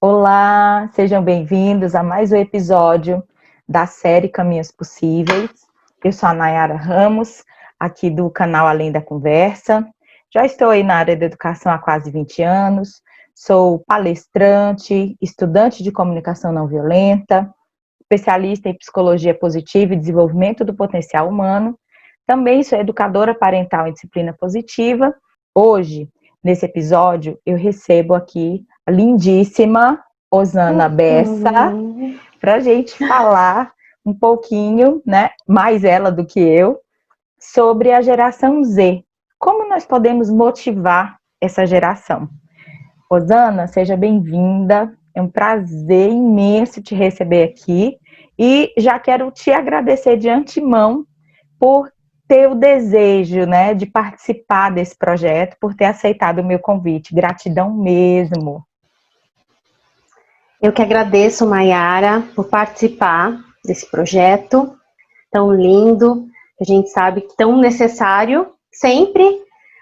Olá, sejam bem-vindos a mais um episódio da série Caminhos Possíveis. Eu sou a Nayara Ramos, aqui do canal Além da Conversa. Já estou aí na área da educação há quase 20 anos, sou palestrante, estudante de comunicação não violenta, especialista em psicologia positiva e desenvolvimento do potencial humano. Também sou educadora parental em disciplina positiva. Hoje, nesse episódio, eu recebo aqui a lindíssima Osana Bessa para a gente falar um pouquinho, né, mais ela do que eu, sobre a geração Z. Como nós podemos motivar essa geração? Osana, seja bem-vinda. É um prazer imenso te receber aqui e já quero te agradecer de antemão por ter o desejo, né, de participar desse projeto, por ter aceitado o meu convite. Gratidão mesmo. Eu que agradeço, Mayara, por participar desse projeto tão lindo, que a gente sabe que tão necessário sempre,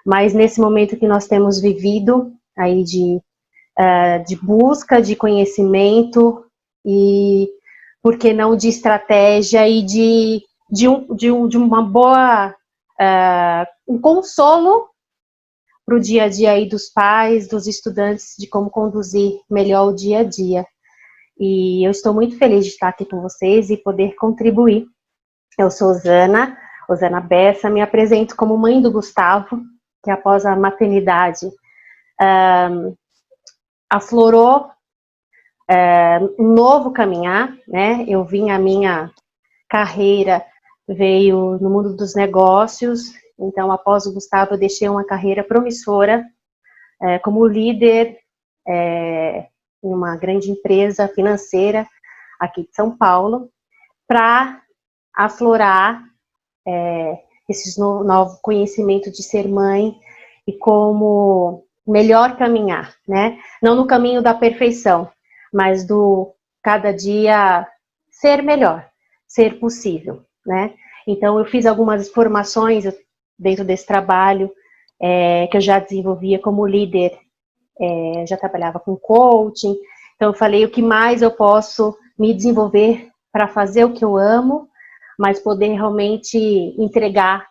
mas nesse momento que nós temos vivido aí de busca de conhecimento e, por que não, de estratégia e de uma boa, um consolo para o dia a dia aí dos pais, dos estudantes, de como conduzir melhor o dia a dia. E eu estou muito feliz de estar aqui com vocês e poder contribuir. Eu sou Osana Bessa, me apresento como mãe do Gustavo, que após a maternidade aflorou um novo caminhar, né? Eu vim, a minha carreira veio no mundo dos negócios, então após o Gustavo eu deixei uma carreira promissora como líder em uma grande empresa financeira aqui de São Paulo, para aflorar esse novo conhecimento de ser mãe e como melhor caminhar, né? Não no caminho da perfeição, mas do cada dia ser melhor, ser possível, né? Então eu fiz algumas formações dentro desse trabalho que eu já desenvolvia como líder, já trabalhava com coaching, então eu falei o que mais eu posso me desenvolver para fazer o que eu amo, mas poder realmente entregar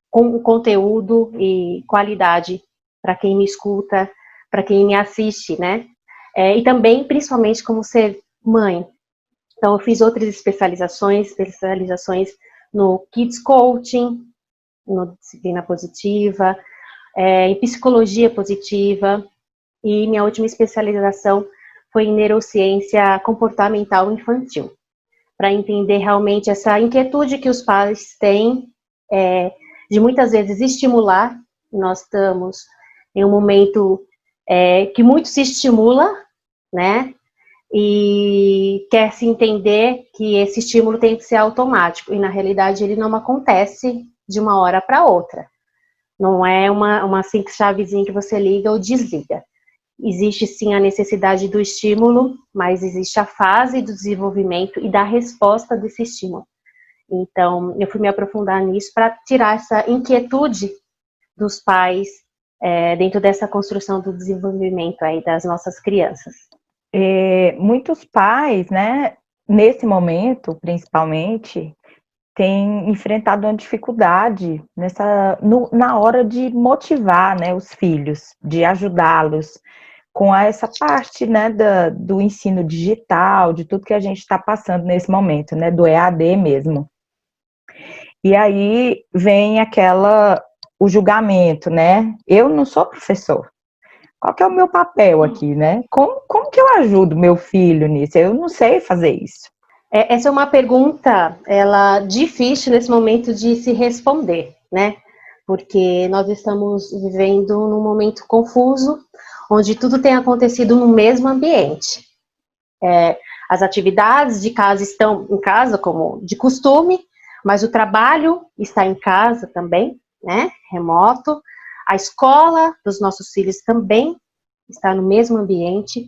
com conteúdo e qualidade para quem me escuta, para quem me assiste, né? E também, principalmente, como ser mãe. Então, eu fiz outras especializações no Kids Coaching, no Disciplina Positiva, em Psicologia Positiva, e minha última especialização foi em Neurociência Comportamental Infantil, para entender realmente essa inquietude que os pais têm de muitas vezes estimular. Nós estamos em um momento que muito se estimula, né? E quer se entender que esse estímulo tem que ser automático, e na realidade ele não acontece de uma hora para outra. Não é uma simples chavezinha que você liga ou desliga. Existe sim a necessidade do estímulo, mas existe a fase do desenvolvimento e da resposta desse estímulo. Então, eu fui me aprofundar nisso para tirar essa inquietude dos pais dentro dessa construção do desenvolvimento aí das nossas crianças. Muitos pais, né, nesse momento, principalmente, têm enfrentado uma dificuldade na hora de motivar, né, os filhos, de ajudá-los com essa parte, né, do ensino digital, de tudo que a gente está passando nesse momento, né, do EAD mesmo. E aí vem o julgamento, né? Eu não sou professor. Qual que é o meu papel aqui, né? Como que eu ajudo meu filho nisso? Eu não sei fazer isso. Essa é uma pergunta, difícil nesse momento de se responder, né? Porque nós estamos vivendo num momento confuso, onde tudo tem acontecido no mesmo ambiente. As atividades de casa estão em casa, como de costume, mas o trabalho está em casa também, né? Remoto. A escola dos nossos filhos também está no mesmo ambiente.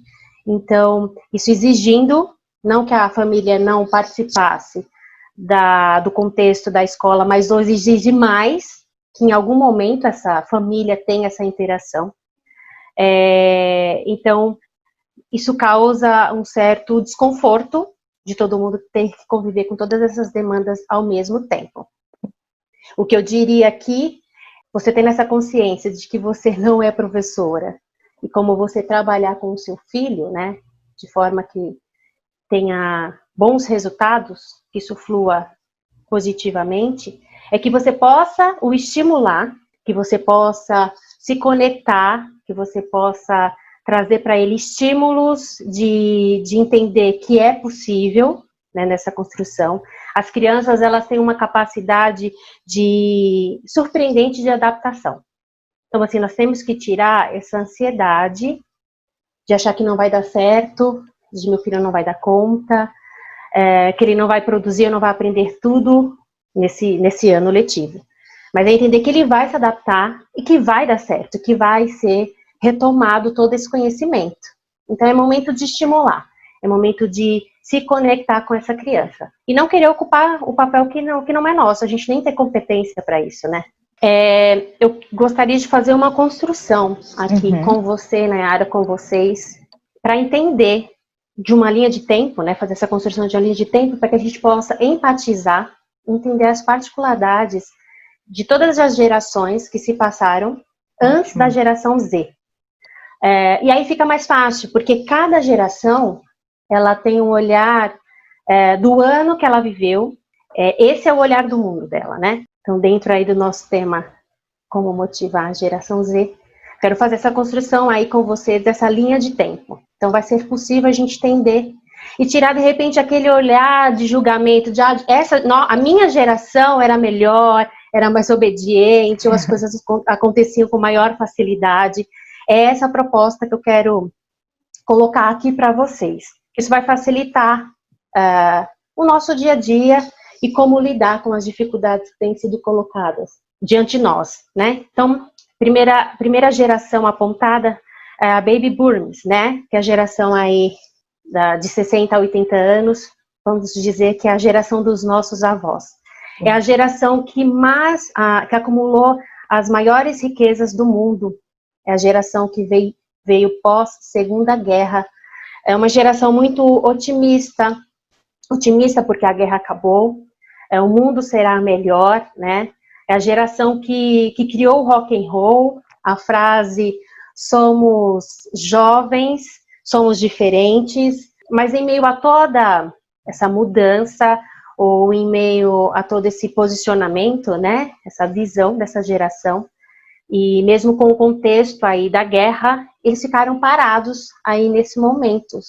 Então, isso exigindo, não que a família não participasse do contexto da escola, mas hoje exige mais que em algum momento essa família tenha essa interação. Então, isso causa um certo desconforto de todo mundo ter que conviver com todas essas demandas ao mesmo tempo. O que eu diria aqui, você tendo essa consciência de que você não é professora, e como você trabalhar com o seu filho, né, de forma que tenha bons resultados, que isso flua positivamente, é que você possa o estimular, que você possa se conectar, que você possa trazer para ele estímulos de entender que é possível, né, nessa construção. As crianças, elas têm uma capacidade surpreendente de adaptação. Então, assim, nós temos que tirar essa ansiedade de achar que não vai dar certo, de meu filho não vai dar conta, que ele não vai produzir, não vai aprender tudo nesse ano letivo. Mas é entender que ele vai se adaptar e que vai dar certo, que vai ser retomado todo esse conhecimento. Então é momento de estimular, é momento de se conectar com essa criança. E não querer ocupar o papel que não é nosso, a gente nem tem competência para isso, né? Eu gostaria de fazer uma construção aqui com você, Nayara, com vocês, para entender de uma linha de tempo, né, fazer essa construção de uma linha de tempo para que a gente possa empatizar, entender as particularidades de todas as gerações que se passaram antes da geração Z. E aí fica mais fácil, porque cada geração ela tem um olhar do ano que ela viveu, esse é o olhar do mundo dela, né? Então, dentro aí do nosso tema, como motivar a geração Z, quero fazer essa construção aí com vocês dessa linha de tempo. Então, vai ser possível a gente entender e tirar, de repente, aquele olhar de julgamento, de a minha geração era melhor, era mais obediente, ou as coisas aconteciam com maior facilidade. É essa a proposta que eu quero colocar aqui para vocês. Isso vai facilitar o nosso dia a dia e como lidar com as dificuldades que têm sido colocadas diante de nós, né? Então, primeira geração apontada é a Baby Boomers, né? Que é a geração aí de 60 a 80 anos, vamos dizer que é a geração dos nossos avós. É a geração que acumulou as maiores riquezas do mundo. É a geração que veio pós-Segunda Guerra. É uma geração muito otimista porque a guerra acabou, o mundo será melhor, né? É a geração que criou o rock and roll, a frase somos jovens, somos diferentes, mas em meio a toda essa mudança, ou em meio a todo esse posicionamento, né? Essa visão dessa geração, e mesmo com o contexto aí da guerra, eles ficaram parados aí nesse momento.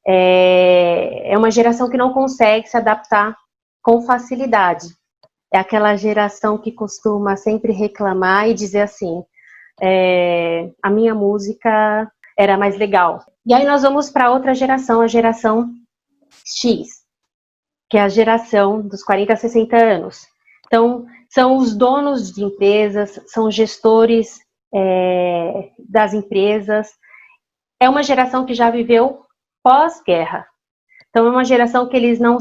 É uma geração que não consegue se adaptar com facilidade. É aquela geração que costuma sempre reclamar e dizer assim, a minha música era mais legal. E aí nós vamos para outra geração, a geração X, que é a geração dos 40 a 60 anos. Então, são os donos de empresas, são gestores das empresas. É uma geração que já viveu pós-guerra. Então, é uma geração que eles não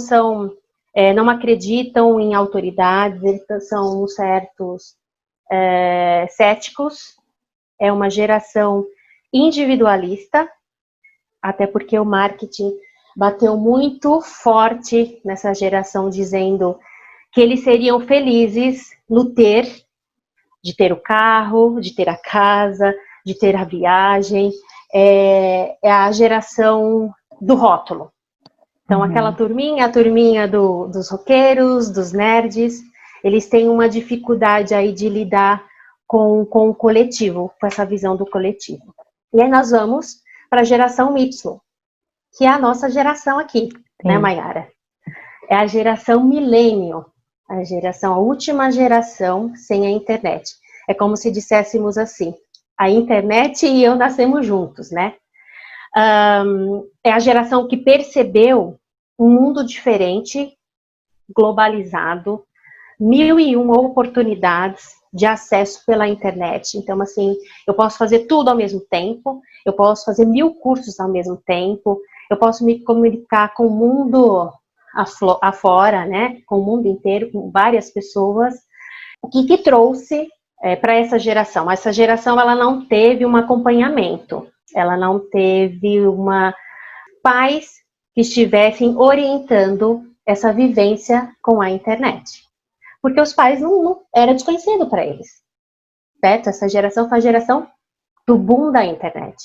acreditam em autoridades, eles são certos céticos. É uma geração individualista, até porque o marketing bateu muito forte nessa geração, dizendo que eles seriam felizes de ter o carro, de ter a casa, de ter a viagem. É a geração do rótulo. Então, aquela turminha, a turminha dos roqueiros, dos nerds, eles têm uma dificuldade aí de lidar com o coletivo, com essa visão do coletivo. E aí nós vamos para a geração Y, que é a nossa geração aqui, né, Mayara? É a geração milênio, a última geração sem a internet. É como se disséssemos assim, a internet e eu nascemos juntos, né? É a geração que percebeu um mundo diferente, globalizado, 1001 oportunidades de acesso pela internet. Então, assim, eu posso fazer tudo ao mesmo tempo, eu posso fazer 1000 cursos ao mesmo tempo, eu posso me comunicar com o mundo afora, né, com o mundo inteiro, com várias pessoas. O que trouxe para essa geração? Essa geração, ela não teve um acompanhamento. ela não teve pais que estivessem orientando essa vivência com a internet. Porque os pais não era desconhecido para eles. Certo? Essa geração foi a geração do boom da internet.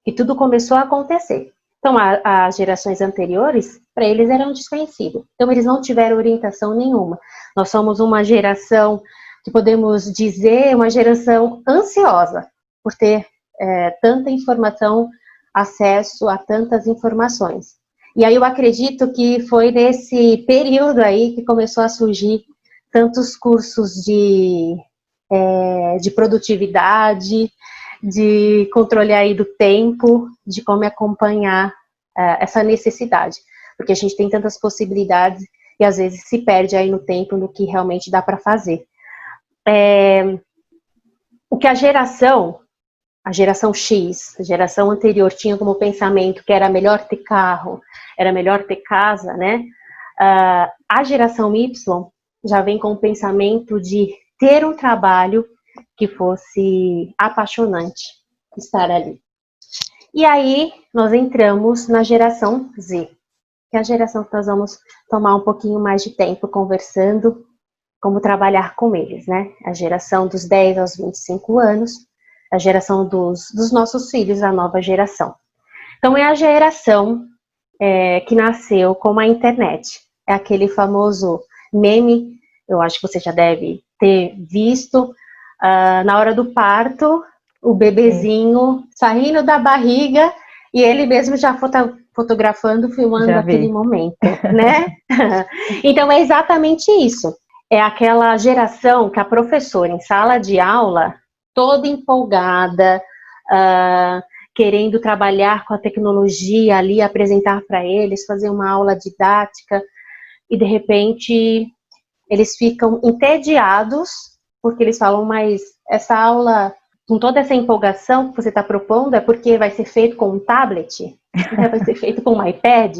E tudo começou a acontecer. Então, as gerações anteriores, para eles, eram desconhecidos. Então, eles não tiveram orientação nenhuma. Nós somos uma geração, que podemos dizer, uma geração ansiosa por ter tanta informação, acesso a tantas informações. E aí eu acredito que foi nesse período aí que começou a surgir tantos cursos de produtividade, de controle aí do tempo, de como acompanhar essa necessidade. Porque a gente tem tantas possibilidades e às vezes se perde aí no tempo, no que realmente dá para fazer. O que a geração X, a geração anterior tinha como pensamento que era melhor ter carro, era melhor ter casa, né? A geração Y já vem com o pensamento de ter um trabalho que fosse apaixonante estar ali. E aí, nós entramos na geração Z, que é a geração que nós vamos tomar um pouquinho mais de tempo conversando como trabalhar com eles, né? A geração dos 10 aos 25 anos, a geração dos nossos filhos, a nova geração. Então, é a geração que nasceu com a internet. É aquele famoso meme, eu acho que você já deve ter visto, na hora do parto, o bebezinho saindo da barriga e ele mesmo já fotografando, filmando aquele momento, né? Então, é exatamente isso. É aquela geração que a professora, em sala de aula, toda empolgada, querendo trabalhar com a tecnologia ali, apresentar para eles, fazer uma aula didática, e de repente eles ficam entediados, porque eles falam, mas essa aula, com toda essa empolgação que você está propondo, é porque vai ser feito com um tablet? Vai ser feito com um iPad?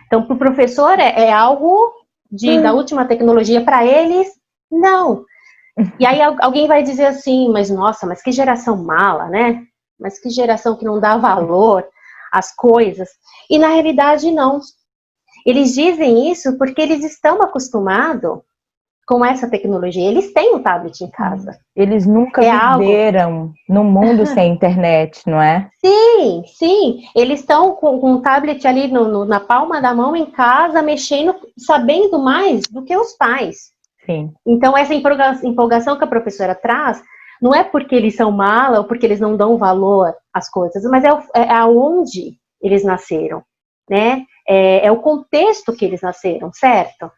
Então, para o professor é algo da última tecnologia, para eles, não. E aí alguém vai dizer assim, mas nossa, mas que geração mala, né? Mas que geração que não dá valor às coisas. E na realidade, não. Eles dizem isso porque eles estão acostumados com essa tecnologia. Eles têm um tablet em casa. Eles nunca viveram num mundo sem internet, não é? Sim, sim. Eles estão com um tablet ali na palma da mão em casa, mexendo, sabendo mais do que os pais. Sim. Então, essa empolgação que a professora traz, não é porque eles são mala ou porque eles não dão valor às coisas, mas é aonde eles nasceram, né? É o contexto que eles nasceram, certo?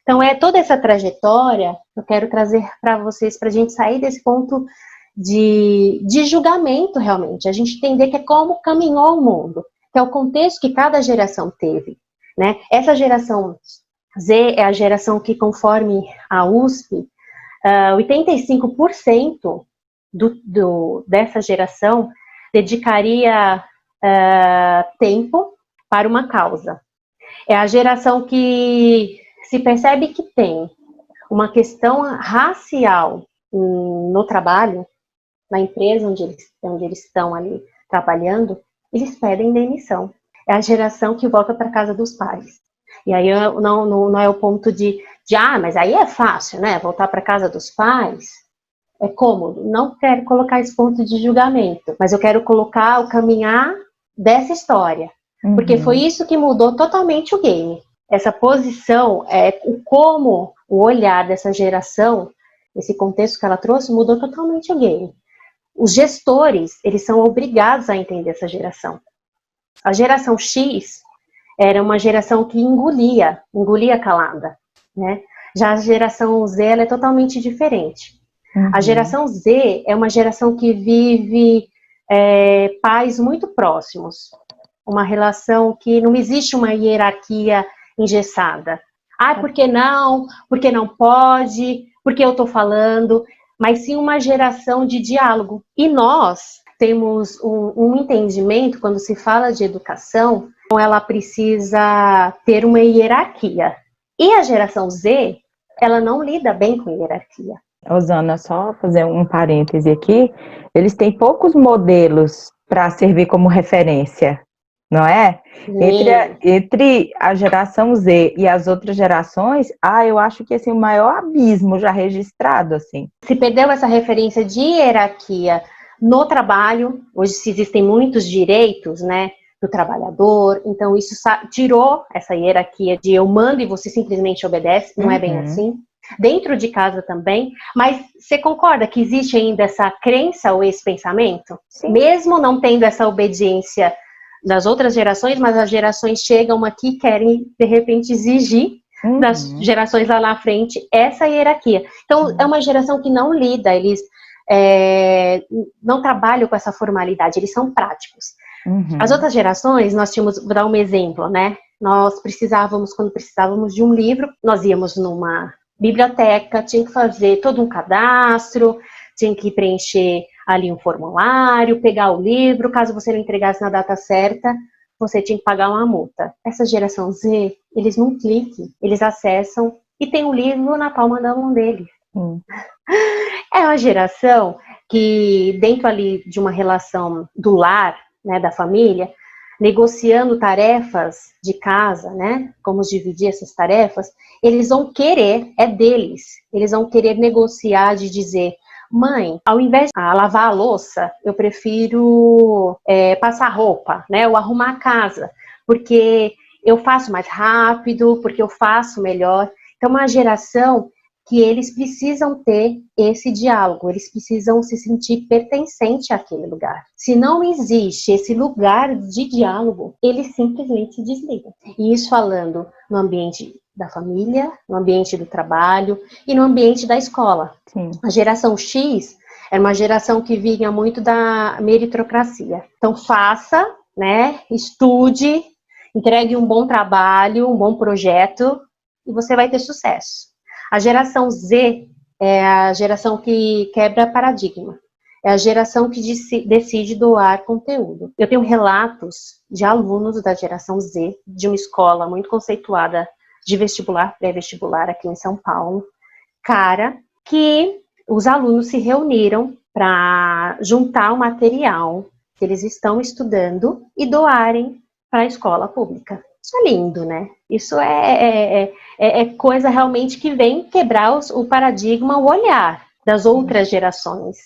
Então, toda essa trajetória, eu quero trazer para vocês, para a gente sair desse ponto de julgamento, realmente. A gente entender que é como caminhou o mundo, que é o contexto que cada geração teve, né? Essa geração Z é a geração que, conforme a USP, 85% dessa geração dedicaria tempo para uma causa. É a geração que se percebe que tem uma questão racial no trabalho, na empresa onde eles estão ali trabalhando, eles pedem demissão. É a geração que volta para a casa dos pais. E aí não é o ponto de mas aí é fácil, né? Voltar para a casa dos pais é cômodo. Não quero colocar esse ponto de julgamento, mas eu quero colocar o caminhar dessa história. Porque foi isso que mudou totalmente o game. Essa posição, como o olhar dessa geração, esse contexto que ela trouxe, mudou totalmente o game. Os gestores, eles são obrigados a entender essa geração. A geração X era uma geração que engolia calada, né? Já a geração Z, ela é totalmente diferente. A geração Z é uma geração que vive pais muito próximos. Uma relação que não existe uma hierarquia engessada. Por que não? Por que não pode? Por que eu estou falando? Mas sim uma geração de diálogo. E nós temos um entendimento, quando se fala de educação, ela precisa ter uma hierarquia. E a geração Z, ela não lida bem com hierarquia. Osana, só fazer um parêntese aqui, eles têm poucos modelos para servir como referência, não é? Entre a geração Z e as outras gerações, eu acho que assim, o maior abismo já registrado, assim. Se perdeu essa referência de hierarquia no trabalho, hoje existem muitos direitos, né, do trabalhador, então isso tirou essa hierarquia de eu mando e você simplesmente obedece, não é bem assim. Dentro de casa também, mas você concorda que existe ainda essa crença ou esse pensamento? Sim. Mesmo não tendo essa obediência das outras gerações, mas as gerações chegam aqui e querem, de repente, exigir das gerações lá na frente essa hierarquia. Então, é uma geração que não lida, eles não trabalham com essa formalidade, eles são práticos. As outras gerações, nós tínhamos, vou dar um exemplo, né? Nós precisávamos, quando precisávamos de um livro, nós íamos numa biblioteca, tinha que fazer todo um cadastro, tinha que preencher ali um formulário, pegar o livro, caso você não entregasse na data certa, você tinha que pagar uma multa. Essa geração Z, eles não clicam, eles acessam e tem um livro na palma da mão deles. É uma geração que, dentro ali de uma relação do lar, né, da família, negociando tarefas de casa, né, como dividir essas tarefas, eles vão querer, é deles, eles vão querer negociar de dizer, mãe, ao invés de lavar a louça, eu prefiro passar roupa, né, ou arrumar a casa, porque eu faço mais rápido, porque eu faço melhor. Então, uma geração que eles precisam ter esse diálogo, eles precisam se sentir pertencente àquele lugar. Se não existe esse lugar de diálogo, eles simplesmente se desligam. E isso falando no ambiente da família, no ambiente do trabalho e no ambiente da escola. Sim. A geração X era uma geração que vinha muito da meritocracia. Então faça, né, estude, entregue um bom trabalho, um bom projeto e você vai ter sucesso. A geração Z é a geração que quebra paradigma. É a geração que decide doar conteúdo. Eu tenho relatos de alunos da geração Z, de uma escola muito conceituada de vestibular, pré-vestibular aqui em São Paulo, que os alunos se reuniram para juntar o material que eles estão estudando e doarem para a escola pública. Isso é lindo, né? Isso é coisa realmente que vem quebrar o paradigma, o olhar das outras gerações.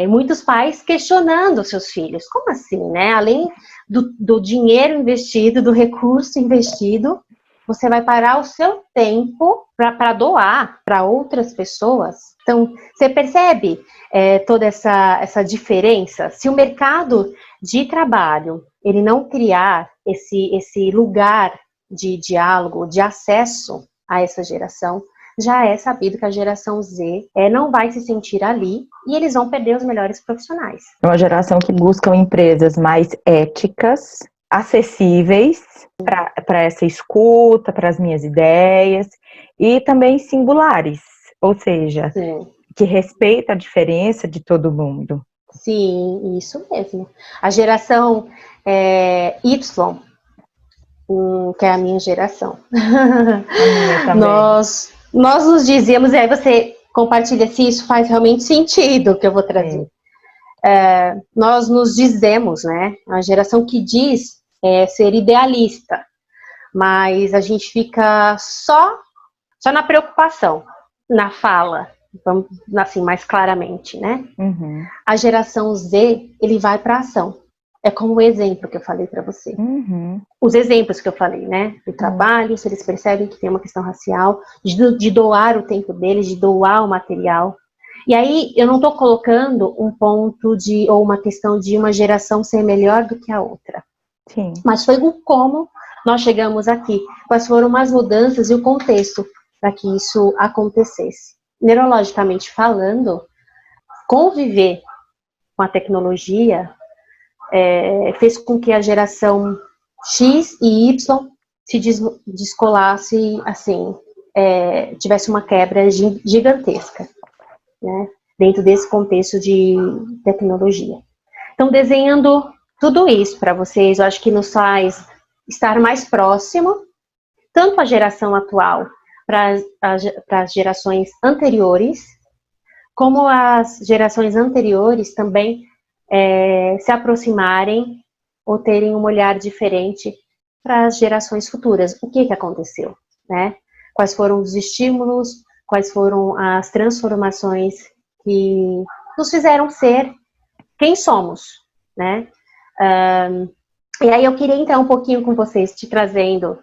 Muitos pais questionando seus filhos. Como assim, né? Além do dinheiro investido, do recurso investido, você vai parar o seu tempo para doar para outras pessoas. Então, você percebe toda essa diferença? Se o mercado de trabalho ele não criar esse lugar de diálogo, de acesso a essa geração, já é sabido que a geração Z não vai se sentir ali e eles vão perder os melhores profissionais. É uma geração que busca empresas mais éticas, acessíveis para essa escuta, para as minhas ideias, e também singulares, ou seja, sim, que respeita a diferença de todo mundo. Sim, isso mesmo. A geração Y, que é a minha geração. A minha nós nos dizíamos, e aí você compartilha se isso faz realmente sentido, que eu vou trazer. Nós nos dizemos, né, a geração que diz ser idealista, mas a gente fica só na preocupação, na fala, vamos assim, mais claramente, né? Uhum. A geração Z, ele vai para a ação. É como o exemplo que eu falei para você. Uhum. Os exemplos que eu falei, né? Do trabalho, se eles percebem que tem uma questão racial, de doar o tempo deles, de doar o material. E aí, eu não estou colocando um ponto ou uma questão de uma geração ser melhor do que a outra. Sim. Mas foi o como nós chegamos aqui. Quais foram as mudanças e o contexto para que isso acontecesse. Neurologicamente falando, conviver com a tecnologia fez com que a geração X e Y se descolasse, assim, tivesse uma quebra gigantesca, né, dentro desse contexto de tecnologia. Então, desenhando tudo isso para vocês, eu acho que nos faz estar mais próximo, tanto a geração atual para as gerações anteriores, como as gerações anteriores também se aproximarem ou terem um olhar diferente para as gerações futuras. O que aconteceu, né? Quais foram os estímulos, quais foram as transformações que nos fizeram ser quem somos, né? E aí eu queria entrar um pouquinho com vocês, te trazendo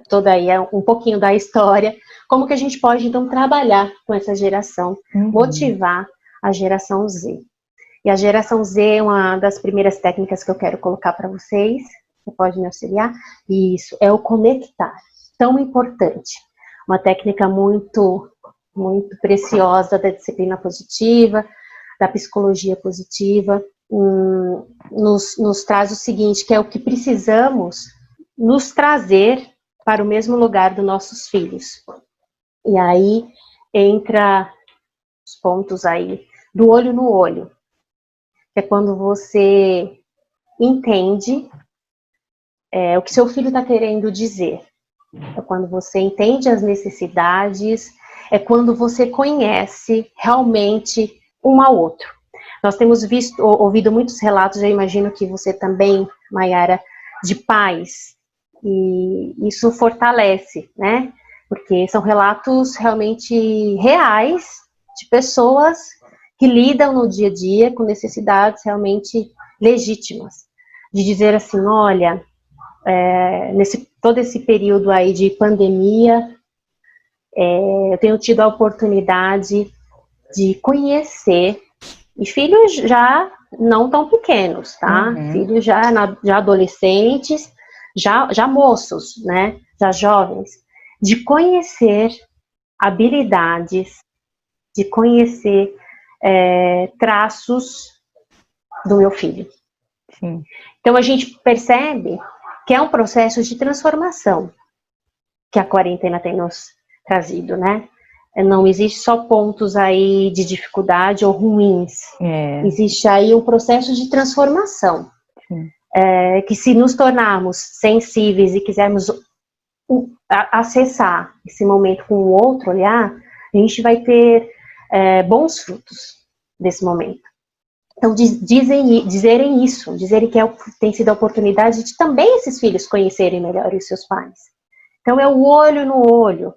toda aí um pouquinho da história, como que a gente pode então trabalhar com essa geração, motivar a geração Z. E a geração Z é uma das primeiras técnicas que eu quero colocar para vocês. Você pode me auxiliar? Isso, é o conectar. Tão importante. Uma técnica muito, muito preciosa da disciplina positiva, da psicologia positiva. Nos traz o seguinte, que é o que precisamos nos trazer para o mesmo lugar dos nossos filhos. E aí entra os pontos aí do olho no olho. Que é quando você entende o que seu filho está querendo dizer. É quando você entende as necessidades, é quando você conhece realmente um ao outro. Nós temos ouvido muitos relatos, eu imagino que você também, Maiara, de pais, e isso fortalece, né? Porque são relatos realmente reais de pessoas que lidam no dia a dia com necessidades realmente legítimas. De dizer assim, olha, todo esse período aí de pandemia, eu tenho tido a oportunidade de conhecer, e filhos já não tão pequenos, tá? Filhos já adolescentes, já moços, né? Já jovens, de conhecer habilidades, de conhecer traços do meu filho. Sim. Então a gente percebe que é um processo de transformação que a quarentena tem nos trazido, né? Não existe só pontos aí de dificuldade ou ruins. Existe aí um processo de transformação. Que se nos tornarmos sensíveis e quisermos acessar esse momento com o outro olhar, a gente vai ter bons frutos desse momento. Então, dizerem que tem sido a oportunidade de também esses filhos conhecerem melhor os seus pais. Então, é o olho no olho,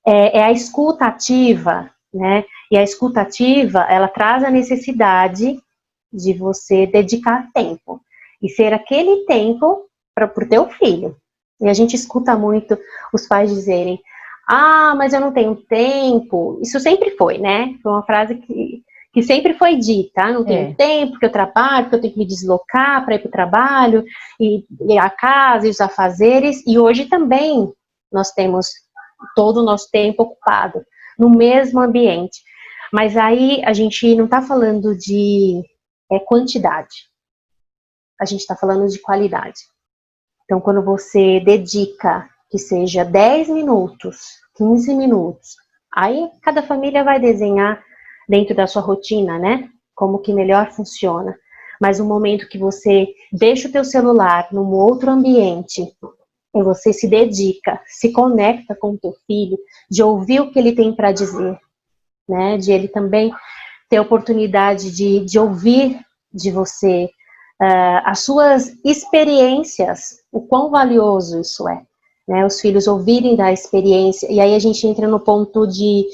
é a escuta ativa, né? E a escuta ativa, ela traz a necessidade de você dedicar tempo, e ser aquele tempo para o teu filho. E a gente escuta muito os pais dizerem, mas eu não tenho tempo. Isso sempre foi, né? Foi uma frase que sempre foi dita, não tenho tempo, porque eu trabalho, porque eu tenho que me deslocar para ir para o trabalho, e a casa, e os afazeres, e hoje também nós temos todo o nosso tempo ocupado no mesmo ambiente. Mas aí a gente não está falando de quantidade, a gente está falando de qualidade. Então, quando você dedica, que seja 10 minutos, 15 minutos, aí cada família vai desenhar dentro da sua rotina, né? Como que melhor funciona. Mas um momento que você deixa o teu celular num outro ambiente, e você se dedica, se conecta com o teu filho, de ouvir o que ele tem para dizer, né? De ele também ter a oportunidade de ouvir de você as suas experiências, o quão valioso isso é, né? Os filhos ouvirem da experiência, e aí a gente entra no ponto de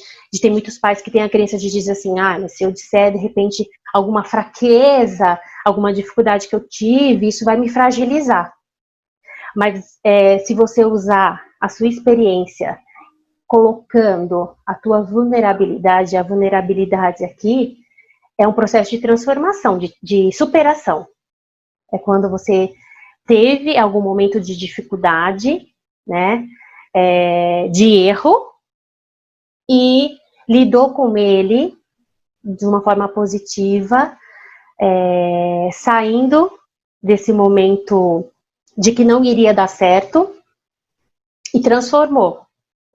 ter muitos pais que têm a crença de dizer assim, mas se eu disser de repente alguma fraqueza, alguma dificuldade que eu tive, isso vai me fragilizar. Mas se você usar a sua experiência, colocando a tua vulnerabilidade, a vulnerabilidade aqui, é um processo de transformação, de superação. É quando você teve algum momento de dificuldade, né, de erro, e lidou com ele de uma forma positiva, saindo desse momento de que não iria dar certo, e transformou.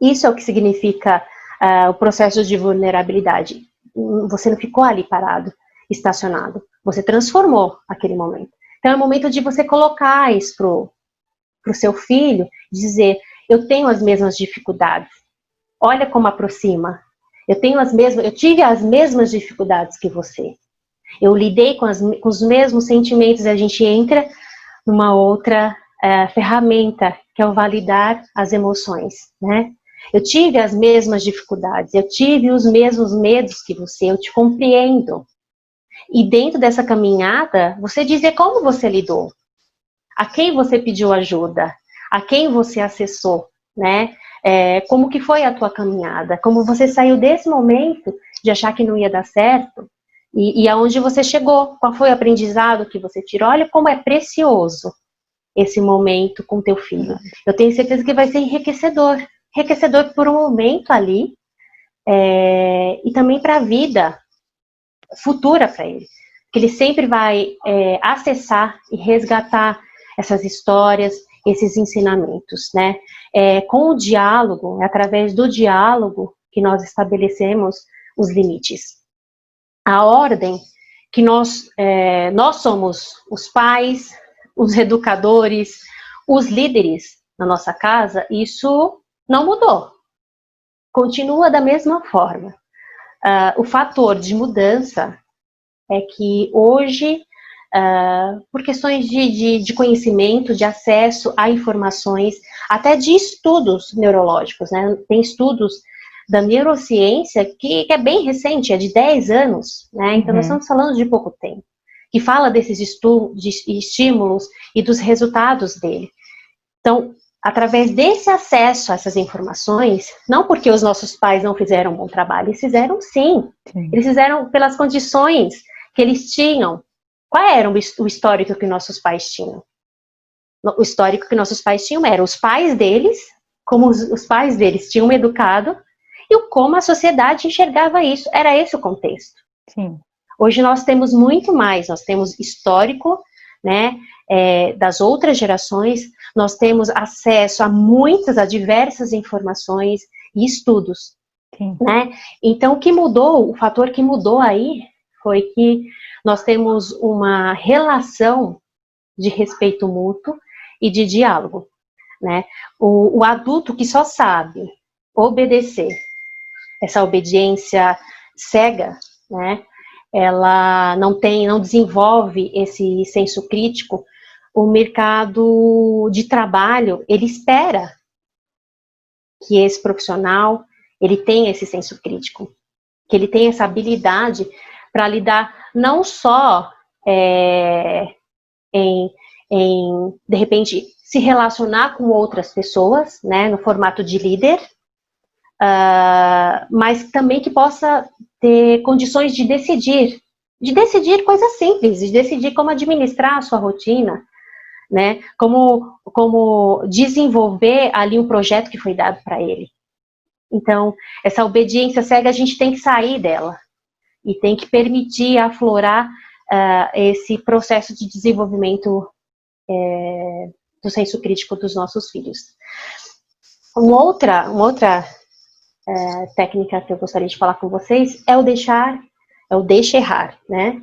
Isso é o que significa o processo de vulnerabilidade. Você não ficou ali parado, estacionado. Você transformou aquele momento. Então é o momento de você colocar isso pro seu filho, dizer, eu tenho as mesmas dificuldades. Olha como aproxima. Eu tive as mesmas dificuldades que você. Eu lidei com os mesmos sentimentos, a gente entra numa outra ferramenta, que é o validar as emoções, né? Eu tive as mesmas dificuldades, eu tive os mesmos medos que você, eu te compreendo. E dentro dessa caminhada, você dizer como você lidou, a quem você pediu ajuda, a quem você acessou, né? Como que foi a tua caminhada, como você saiu desse momento de achar que não ia dar certo, e aonde você chegou, qual foi o aprendizado que você tirou. Olha como é precioso esse momento com teu filho. Eu tenho certeza que vai ser enriquecedor por um momento ali, e também para a vida futura para ele, que ele sempre vai acessar e resgatar essas histórias, esses ensinamentos, né? Com o diálogo, é através do diálogo que nós estabelecemos os limites. A ordem que nós somos os pais, os educadores, os líderes na nossa casa, isso não mudou. Continua da mesma forma. O fator de mudança é que hoje, por questões de conhecimento, de acesso a informações, até de estudos neurológicos, né? Tem estudos da neurociência que é bem recente, é de 10 anos, né? Então nós estamos falando de pouco tempo, que fala desses estímulos e dos resultados dele. Então, através desse acesso a essas informações, não porque os nossos pais não fizeram um bom trabalho, eles fizeram sim. Eles fizeram pelas condições que eles tinham. Qual era o histórico que nossos pais tinham? O histórico que nossos pais tinham era os pais deles, como os pais deles tinham educado, e como a sociedade enxergava isso. Era esse o contexto. Sim. Hoje nós temos muito mais, nós temos histórico, né, das outras gerações, nós temos acesso a diversas informações e estudos, né? Então o fator que mudou aí foi que nós temos uma relação de respeito mútuo e de diálogo, né? O adulto que só sabe obedecer, essa obediência cega, né? Ela não desenvolve esse senso crítico. O mercado de trabalho, ele espera que esse profissional, ele tenha esse senso crítico, que ele tenha essa habilidade para lidar não só de repente, se relacionar com outras pessoas, né, no formato de líder, mas também que possa ter condições de decidir coisas simples, de decidir como administrar a sua rotina, né? Como desenvolver ali um projeto que foi dado para ele. Então, essa obediência cega, a gente tem que sair dela e tem que permitir aflorar esse processo de desenvolvimento do senso crítico dos nossos filhos. Uma outra técnica que eu gostaria de falar com vocês é o deixa errar, né?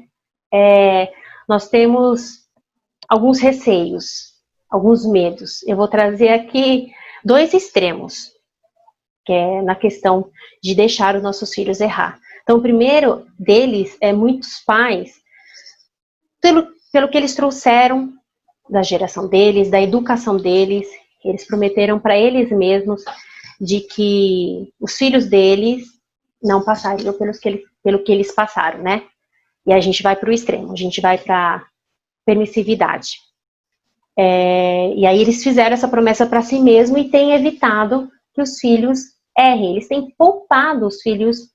Nós temos alguns receios, alguns medos. Eu vou trazer aqui 2 extremos, que é na questão de deixar os nossos filhos errar. Então, o primeiro deles é muitos pais, pelo que eles trouxeram da geração deles, da educação deles, eles prometeram para eles mesmos de que os filhos deles não passariam pelo que eles passaram, né? E a gente vai para o extremo, a gente vai para permissividade. E aí eles fizeram essa promessa para si mesmo e têm evitado que os filhos errem. Eles têm poupado os filhos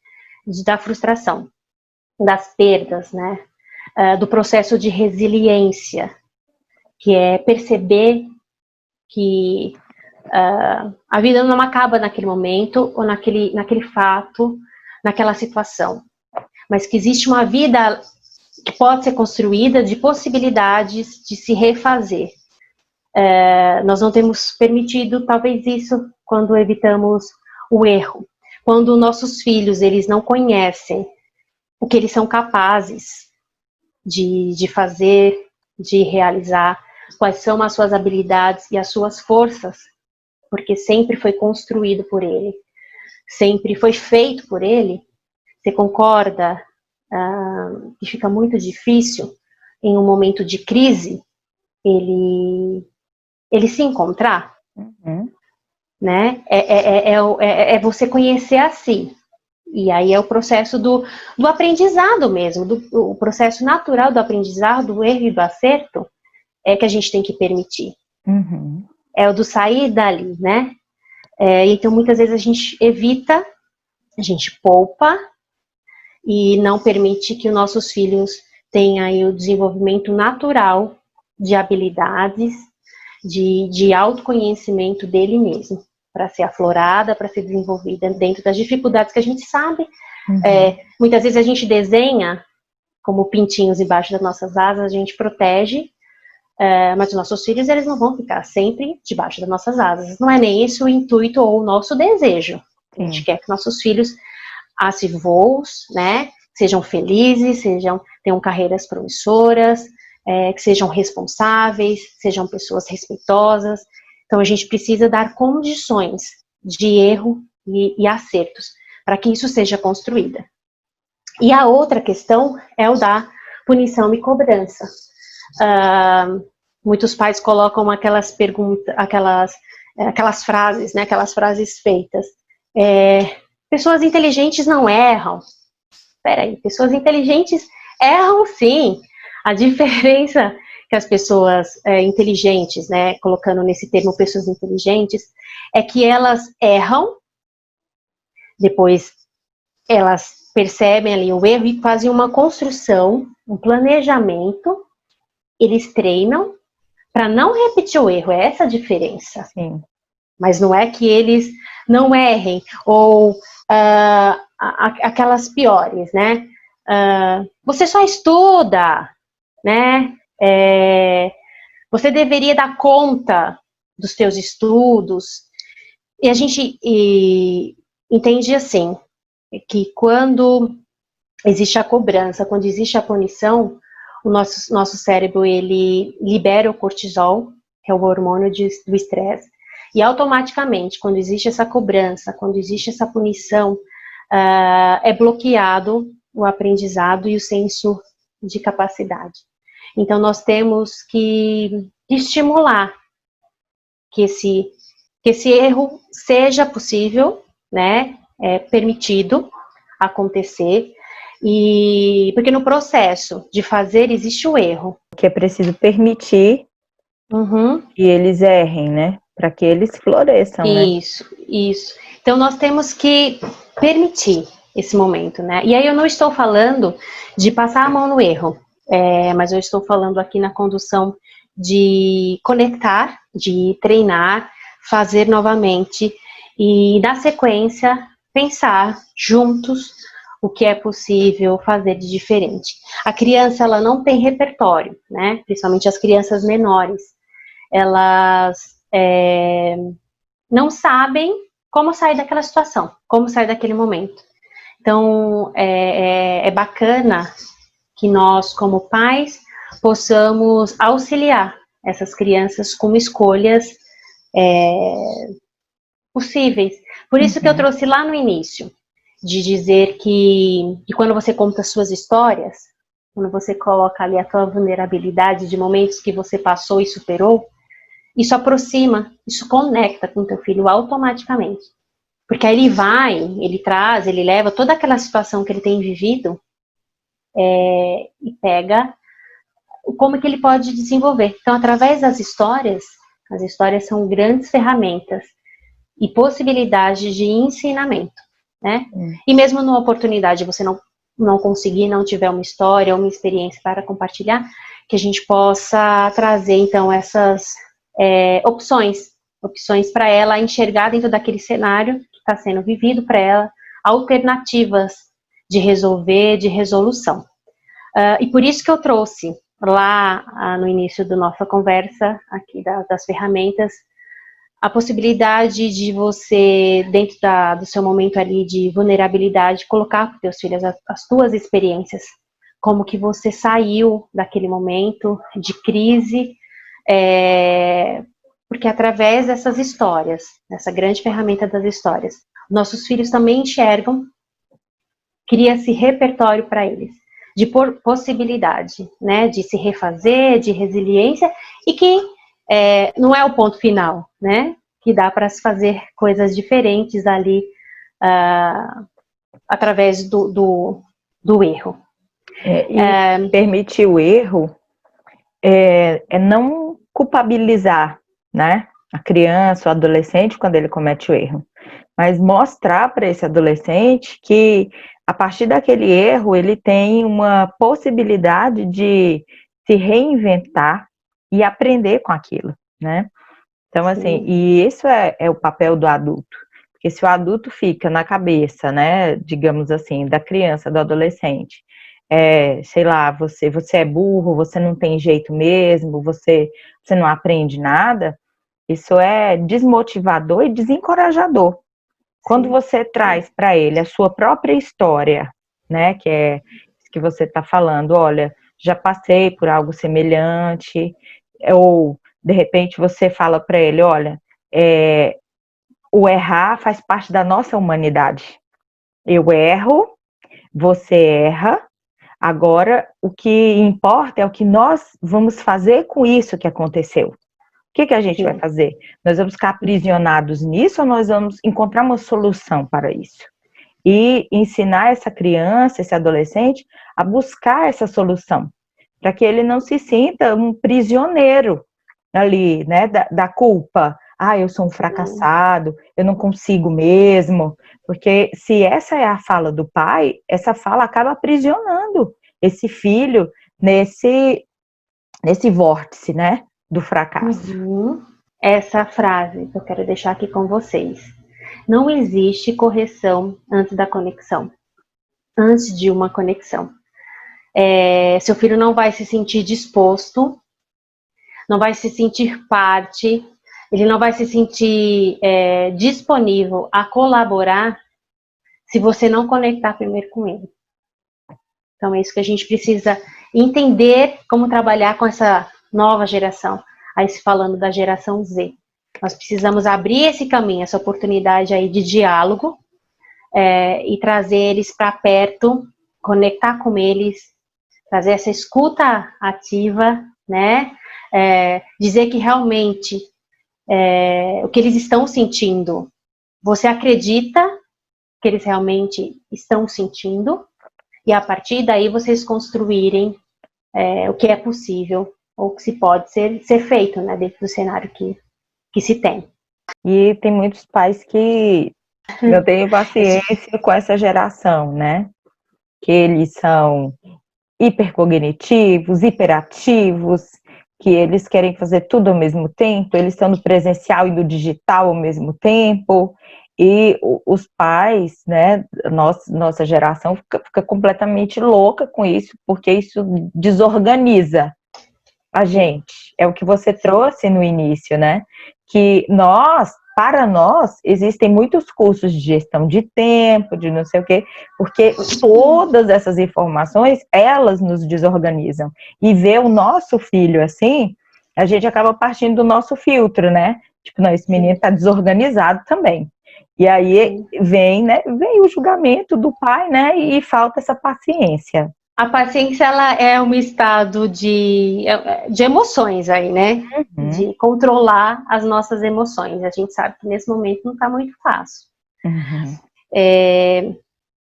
da frustração, das perdas, né? Do processo de resiliência, que é perceber que a vida não acaba naquele momento ou naquele fato, naquela situação, mas que existe uma vida que pode ser construída de possibilidades de se refazer. Nós não temos permitido, talvez, isso quando evitamos o erro. Quando nossos filhos, eles não conhecem o que eles são capazes de fazer, de realizar, quais são as suas habilidades e as suas forças, porque sempre foi construído por ele, sempre foi feito por ele. Você concorda que fica muito difícil em um momento de crise, ele se encontrar, né? É você conhecer a si. E aí é o processo do aprendizado mesmo, o processo natural do aprendizado, do erro e do acerto, é que a gente tem que permitir. É o do sair dali, né? Então, muitas vezes a gente evita, a gente poupa e não permite que os nossos filhos tenham aí o desenvolvimento natural de habilidades, de autoconhecimento dele mesmo, para ser aflorada, para ser desenvolvida dentro das dificuldades que a gente sabe. Muitas vezes a gente desenha como pintinhos embaixo das nossas asas, a gente protege, mas os nossos filhos, eles não vão ficar sempre debaixo das nossas asas. Não é nem esse o intuito ou o nosso desejo. A gente quer que nossos filhos assem voos, né? Sejam felizes, tenham carreiras promissoras, que sejam responsáveis, sejam pessoas respeitosas. Então, a gente precisa dar condições de erro e acertos para que isso seja construído. E a outra questão é o da punição e cobrança. Muitos pais colocam aquelas perguntas, aquelas frases, né, aquelas frases feitas. Pessoas inteligentes não erram. Peraí, pessoas inteligentes erram sim. A diferença que as pessoas inteligentes, né, colocando nesse termo pessoas inteligentes, é que elas erram, depois elas percebem ali o erro e fazem uma construção, um planejamento, eles treinam para não repetir o erro, é essa a diferença. Sim. Mas não é que eles não errem, ou aquelas piores, né? Você só estuda, né? Você deveria dar conta dos seus estudos. E a gente entende assim, que quando existe a cobrança, quando existe a punição, o nosso cérebro, ele libera o cortisol, que é o hormônio do estresse, e automaticamente, quando existe essa cobrança, quando existe essa punição, é bloqueado o aprendizado e o senso de capacidade. Então, nós temos que estimular que esse erro seja possível, né, permitido acontecer, porque no processo de fazer existe o erro. Que é preciso permitir que eles errem, né, para que eles floresçam, né? Isso. Então, nós temos que permitir esse momento, né? E aí eu não estou falando de passar a mão no erro, mas eu estou falando aqui na condução de conectar, de treinar, fazer novamente e, na sequência, pensar juntos o que é possível fazer de diferente. A criança, ela não tem repertório, né? Principalmente as crianças menores. Elas não sabem como sair daquela situação, como sair daquele momento. Então, é bacana que nós, como pais, possamos auxiliar essas crianças com escolhas possíveis. Por isso que eu trouxe lá no início, de dizer que quando você conta suas histórias, quando você coloca ali a sua vulnerabilidade de momentos que você passou e superou, isso aproxima, isso conecta com o teu filho automaticamente. Porque aí ele leva toda aquela situação que ele tem vivido e pega como que ele pode desenvolver. Então, através das histórias, as histórias são grandes ferramentas e possibilidades de ensinamento, né? E mesmo numa oportunidade você não conseguir, não tiver uma história ou uma experiência para compartilhar, que a gente possa trazer, então, essas opções para ela enxergar dentro daquele cenário que está sendo vivido para ela, alternativas de resolver, de resolução. E por isso que eu trouxe lá no início da nossa conversa, aqui das ferramentas, a possibilidade de você, dentro do seu momento ali de vulnerabilidade, colocar para os teus filhos as tuas experiências, como que você saiu daquele momento de crise, porque através dessas histórias, dessa grande ferramenta das histórias, nossos filhos também enxergam, cria-se repertório para eles. de possibilidade, né, de se refazer, de resiliência, e que não é o ponto final, né, que dá para se fazer coisas diferentes ali através do erro. E permitir o erro é não culpabilizar, né, a criança, o adolescente quando ele comete o erro, mas mostrar para esse adolescente que a partir daquele erro ele tem uma possibilidade de se reinventar e aprender com aquilo, né? Então, assim, e isso é o papel do adulto, porque se o adulto fica na cabeça, né, digamos assim, da criança, do adolescente, sei lá, você é burro, você não tem jeito mesmo, você não aprende nada, isso é desmotivador e desencorajador. Quando você traz para ele a sua própria história, né, que é isso que você está falando, olha, já passei por algo semelhante, ou de repente você fala para ele, olha, o errar faz parte da nossa humanidade. Eu erro, você erra, agora o que importa é o que nós vamos fazer com isso que aconteceu. O que a gente vai fazer? Nós vamos ficar aprisionados nisso ou nós vamos encontrar uma solução para isso? E ensinar essa criança, esse adolescente, a buscar essa solução, para que ele não se sinta um prisioneiro ali, né, da culpa. Eu sou um fracassado, eu não consigo mesmo. Porque se essa é a fala do pai, essa fala acaba aprisionando esse filho nesse vórtice, né, do fracasso. Essa frase que eu quero deixar aqui com vocês. Não existe correção antes da conexão. Antes de uma conexão. Seu filho não vai se sentir disposto, não vai se sentir parte, ele não vai se sentir disponível a colaborar se você não conectar primeiro com ele. Então é isso que a gente precisa entender como trabalhar com essa nova geração. Aí se falando da geração Z. Nós precisamos abrir esse caminho, essa oportunidade aí de diálogo e trazer eles para perto, conectar com eles, trazer essa escuta ativa, né? Dizer que realmente o que eles estão sentindo, você acredita que eles realmente estão sentindo, e a partir daí vocês construírem o que é possível, ou que se pode ser feito, né, dentro do cenário que se tem. E tem muitos pais que não têm paciência com essa geração, né? Que eles são hipercognitivos, hiperativos, que eles querem fazer tudo ao mesmo tempo, eles estão no presencial e no digital ao mesmo tempo, e os pais, né, nossa geração fica completamente louca com isso, porque isso desorganiza a gente. É o que você trouxe no início, né? Que para nós, existem muitos cursos de gestão de tempo, de não sei o quê, porque todas essas informações, elas nos desorganizam. E ver o nosso filho assim, a gente acaba partindo do nosso filtro, né? Tipo, não, esse menino tá desorganizado também. E aí vem o julgamento do pai, né? E falta essa paciência. A paciência, ela é um estado de emoções aí, né? De controlar as nossas emoções. A gente sabe que nesse momento não está muito fácil.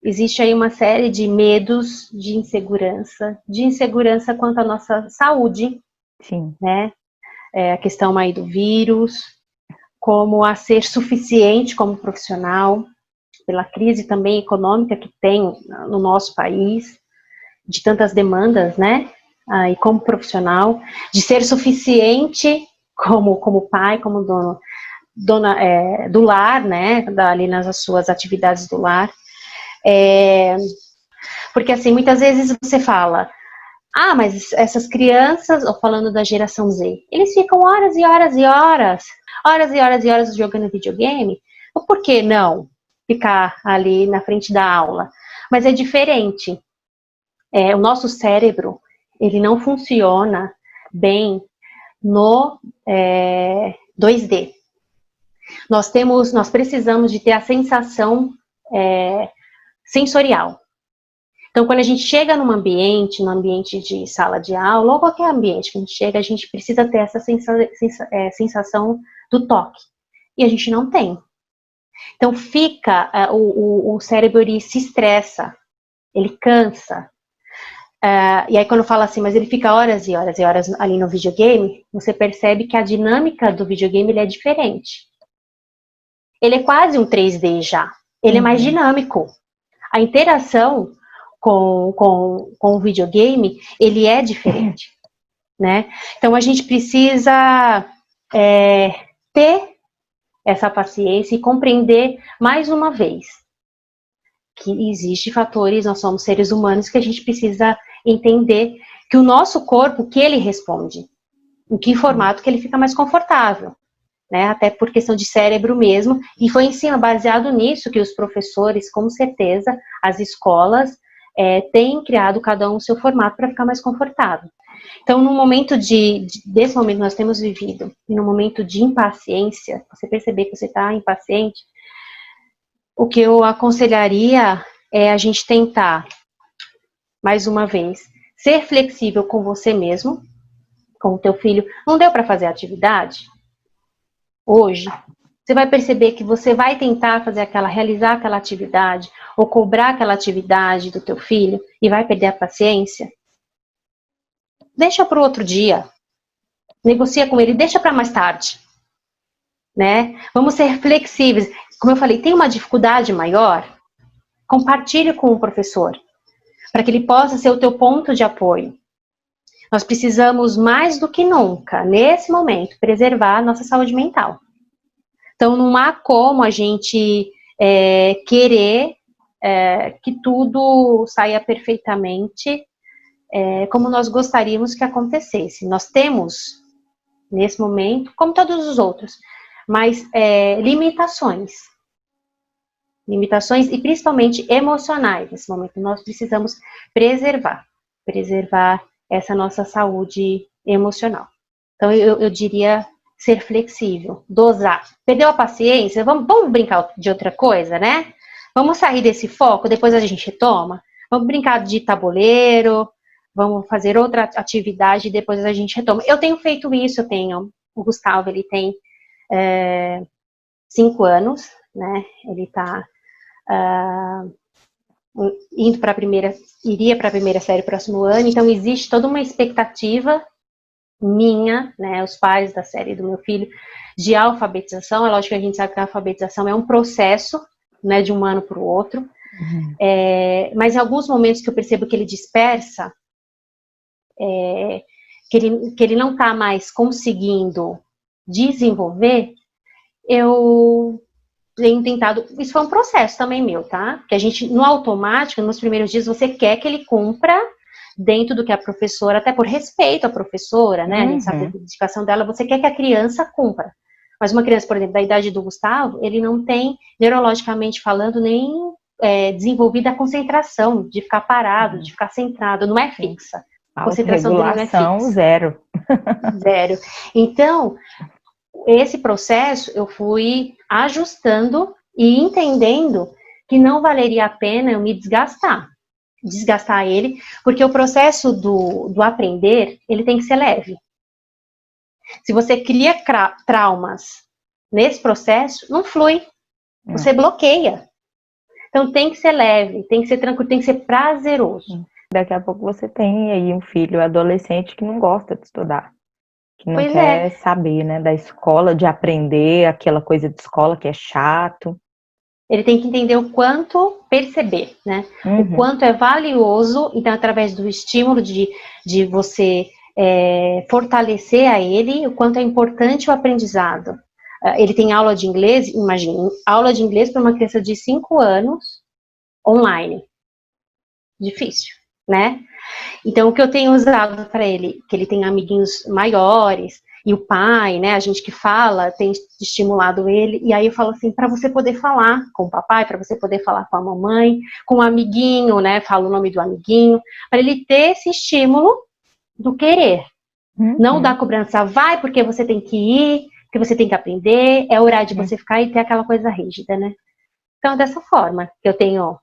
Existe aí uma série de medos, de insegurança quanto à nossa saúde. Sim. Né? A questão aí do vírus, como a ser suficiente como profissional, pela crise também econômica que tem no nosso país, de tantas demandas, né, e como profissional, de ser suficiente como pai, como dona do lar, né, ali nas suas atividades do lar, porque assim, muitas vezes você fala, mas essas crianças, ou falando da geração Z, eles ficam horas e horas jogando videogame, por que não ficar ali na frente da aula? Mas é diferente. O nosso cérebro, ele não funciona bem no 2D. Nós precisamos de ter a sensação sensorial. Então, quando a gente chega num ambiente de sala de aula, ou qualquer ambiente que a gente chega, a gente precisa ter essa sensação do toque. E a gente não tem. Então, o cérebro ele se estressa, ele cansa. E aí, quando fala assim, mas ele fica horas e horas e horas ali no videogame, você percebe que a dinâmica do videogame ele é diferente. Ele é quase um 3D já. Ele é mais dinâmico. A interação com o videogame, ele é diferente, né? Então, a gente precisa ter essa paciência e compreender, mais uma vez, que existem fatores, nós somos seres humanos, que a gente precisa entender que o nosso corpo, que ele responde, em que formato que ele fica mais confortável. Né, até por questão de cérebro mesmo, e foi em cima, baseado nisso, que os professores, com certeza, as escolas, têm criado cada um o seu formato para ficar mais confortável. Então, no momento desse momento que nós temos vivido, e no momento de impaciência, você perceber que você está impaciente, o que eu aconselharia é a gente tentar, mais uma vez, ser flexível com você mesmo, com o teu filho. Não deu para fazer a atividade? Hoje, você vai perceber que você vai tentar realizar aquela atividade, ou cobrar aquela atividade do teu filho, e vai perder a paciência. Deixa para o outro dia. Negocia com ele, deixa para mais tarde. Né? Vamos ser flexíveis. Como eu falei, tem uma dificuldade maior? Compartilhe com o professor, para que ele possa ser o teu ponto de apoio. Nós precisamos, mais do que nunca, nesse momento, preservar a nossa saúde mental. Então, não há como a gente querer que tudo saia perfeitamente como nós gostaríamos que acontecesse. Nós temos, nesse momento, como todos os outros, mas limitações. Limitações, e principalmente emocionais. Nesse momento, nós precisamos preservar essa nossa saúde emocional. Então, eu diria ser flexível, dosar. Perdeu a paciência? Vamos brincar de outra coisa, né? Vamos sair desse foco, depois a gente retoma. Vamos brincar de tabuleiro, vamos fazer outra atividade e depois a gente retoma. Eu tenho feito isso, o Gustavo, ele tem 5 anos, né? Ele está iria para a primeira série próximo ano, então existe toda uma expectativa minha, né, os pais da série do meu filho, de alfabetização. É lógico que a gente sabe que a alfabetização é um processo, né, de um ano para o outro, mas em alguns momentos que eu percebo que ele dispersa, que ele não está mais conseguindo desenvolver, eu tenho tentado, isso foi um processo também meu, tá? Que a gente, no automático, nos primeiros dias, você quer que ele cumpra dentro do que a professora, até por respeito à professora, né? A gente sabe da dedicação dela, você quer que a criança cumpra. Mas uma criança, por exemplo, da idade do Gustavo, ele não tem, neurologicamente falando, nem desenvolvida a concentração, de ficar parado, de ficar centrado, não é fixa. A concentração dele não é fixa. Zero. Zero. Então, esse processo eu fui ajustando e entendendo que não valeria a pena eu me desgastar ele, porque o processo do aprender, ele tem que ser leve. Se você cria traumas nesse processo, não flui, você bloqueia. Então tem que ser leve, tem que ser tranquilo, tem que ser prazeroso. Daqui a pouco você tem aí um filho adolescente que não gosta de estudar, que não quer saber, né, da escola, de aprender aquela coisa de escola que é chato. Ele tem que entender o quanto, perceber, né? O quanto é valioso, então, através do estímulo de você fortalecer a ele, o quanto é importante o aprendizado. Ele tem aula de inglês, imagine, aula de inglês para uma criança de 5 anos, online. Difícil, né? Então, o que eu tenho usado para ele, que ele tem amiguinhos maiores, e o pai, né, a gente que fala, tem estimulado ele, e aí eu falo assim, para você poder falar com o papai, para você poder falar com a mamãe, com o amiguinho, né, falo o nome do amiguinho, para ele ter esse estímulo do querer. Não dar cobrança, vai porque você tem que ir, porque você tem que aprender, é hora de você ficar e ter aquela coisa rígida, né. Então, dessa forma que eu tenho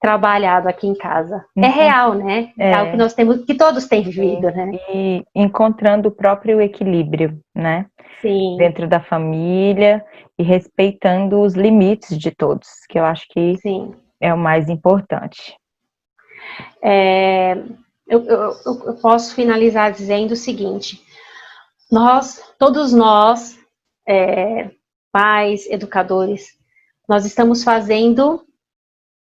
trabalhado aqui em casa. É real, né? É algo que nós temos, que todos têm vivido, né? E encontrando o próprio equilíbrio, né? Sim. Dentro da família e respeitando os limites de todos, que eu acho que Sim. é o mais importante. Eu posso finalizar dizendo o seguinte: todos nós, pais, educadores, nós estamos fazendo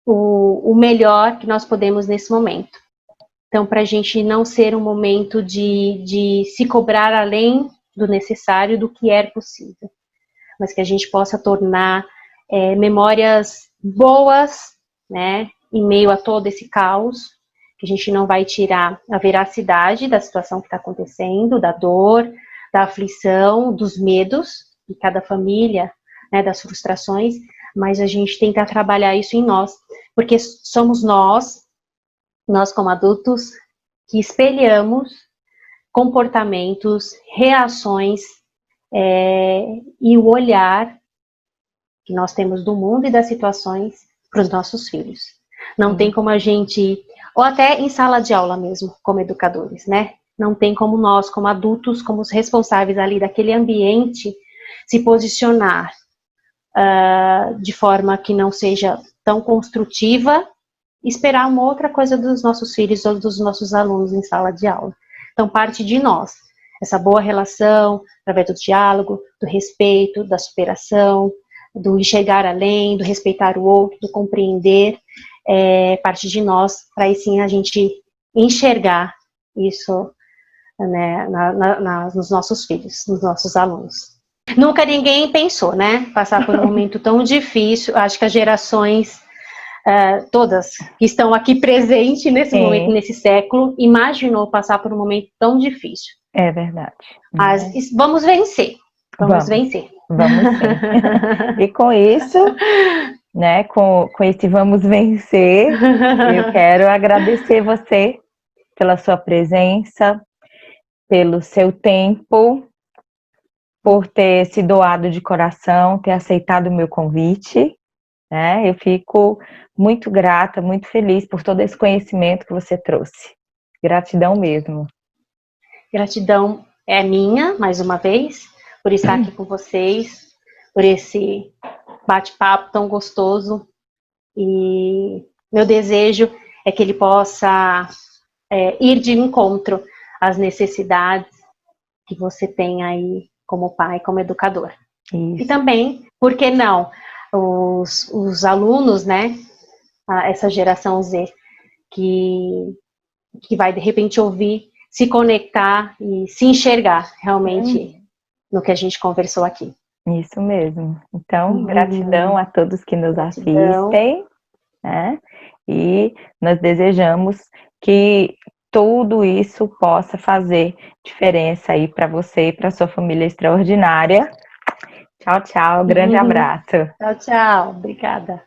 o melhor que nós podemos nesse momento. Então, para a gente não ser um momento de se cobrar além do necessário, do que é possível, mas que a gente possa tornar memórias boas, né, em meio a todo esse caos, que a gente não vai tirar a veracidade da situação que está acontecendo, da dor, da aflição, dos medos de cada família, né, das frustrações, mas a gente tenta trabalhar isso em nós, porque somos nós como adultos, que espelhamos comportamentos, reações e o olhar que nós temos do mundo e das situações para os nossos filhos. Não tem como a gente, ou até em sala de aula mesmo, como educadores, né? Não tem como nós, como adultos, como os responsáveis ali daquele ambiente, se posicionar de forma que não seja tão construtiva, esperar uma outra coisa dos nossos filhos ou dos nossos alunos em sala de aula. Então, parte de nós, essa boa relação, através do diálogo, do respeito, da superação, do enxergar além, do respeitar o outro, do compreender, parte de nós, para aí sim a gente enxergar isso, né, nos nossos filhos, nos nossos alunos. Nunca ninguém pensou, né, passar por um momento tão difícil. Acho que as gerações todas que estão aqui presentes nesse momento, nesse século, imaginou passar por um momento tão difícil. É verdade. Mas vamos vencer. Vamos vencer. Vamos sim. E com isso, né, com esse vamos vencer, eu quero agradecer você pela sua presença, pelo seu tempo, por ter se doado de coração, ter aceitado o meu convite, né? Eu fico muito grata, muito feliz por todo esse conhecimento que você trouxe. Gratidão mesmo. Gratidão é minha, mais uma vez, por estar aqui com vocês, por esse bate-papo tão gostoso. E meu desejo é que ele possa ir de encontro às necessidades que você tem aí como pai, como educador. Isso. E também, por que não, os alunos, né, essa geração Z, que vai de repente ouvir, se conectar e se enxergar realmente no que a gente conversou aqui. Isso mesmo. Então, gratidão a todos que nos assistem, né? E nós desejamos que tudo isso possa fazer diferença aí para você e para sua família extraordinária. Tchau, tchau. Grande abraço. Tchau, tchau. Obrigada.